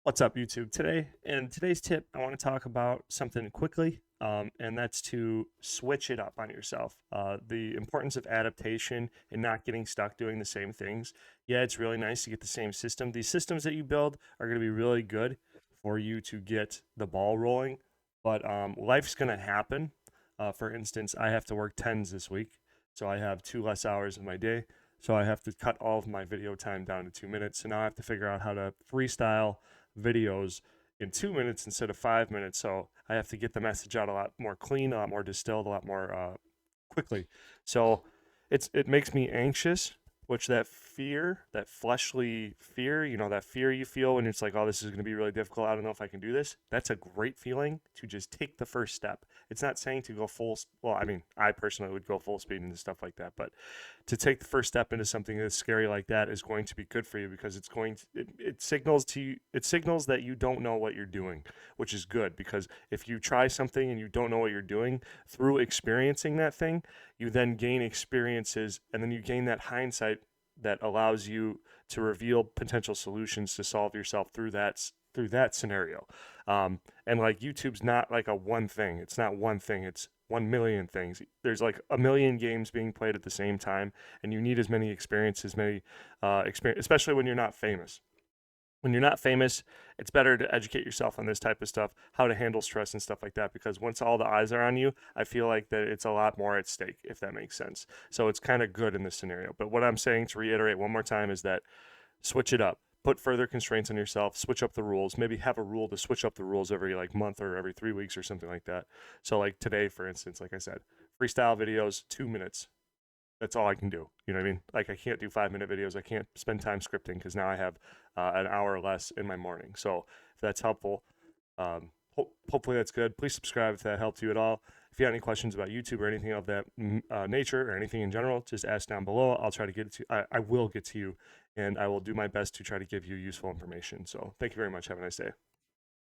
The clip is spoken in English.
What's up, YouTube? In today's tip, I want to talk about something quickly, and that's to switch it up on yourself. The importance of adaptation and not getting stuck doing the same things. Yeah, it's really nice to get the same system. These systems that you build are going to be really good for you to get the ball rolling, but life's going to happen. For instance, I have to work tens this week, so I have two less hours in my day. So I have to cut all of my video time down to 2 minutes. So now I have to figure out how to freestyle videos in 2 minutes instead of 5 minutes. So I have to get the message out a lot more clean, a lot more distilled, a lot more quickly. So it makes me anxious, which that fear, that fleshly fear, that fear you feel when it's like, oh, this is going to be really difficult. I don't know if I can do this. That's a great feeling to just take the first step. It's not saying to go full, well, I mean, I personally would go full speed into stuff like that, but to take the first step into something that's scary like that is going to be good for you because it signals to you, it signals that you don't know what you're doing, which is good because if you try something and you don't know what you're doing, through experiencing that thing, you then gain experiences and then you gain that hindsight that allows you to reveal potential solutions to solve yourself through that scenario. And like YouTube's not like a one thing. It's not one thing. It's 1 million things. There's like a million games being played at the same time, and you need as many experiences, many experience, especially when you're not famous. When you're not famous, it's better to educate yourself on this type of stuff, how to handle stress and stuff like that. Because once all the eyes are on you, I feel like that it's a lot more at stake, if that makes sense. So it's kind of good in this scenario. But what I'm saying to reiterate one more time is that switch it up, put further constraints on yourself, switch up the rules, maybe have a rule to switch up the rules every like month or every 3 weeks or something like that. So like today, for instance, like I said, freestyle videos, 2 minutes. That's all I can do. You know what I mean? Like I can't do 5 minute videos. I can't spend time scripting because now I have an hour less in my morning. So if that's helpful, hopefully that's good. Please subscribe if that helped you at all. If you have any questions about YouTube or anything of that nature or anything in general, just ask down below. I'll try to get it to. I will get to you, and I will do my best to try to give you useful information. So thank you very much. Have a nice day.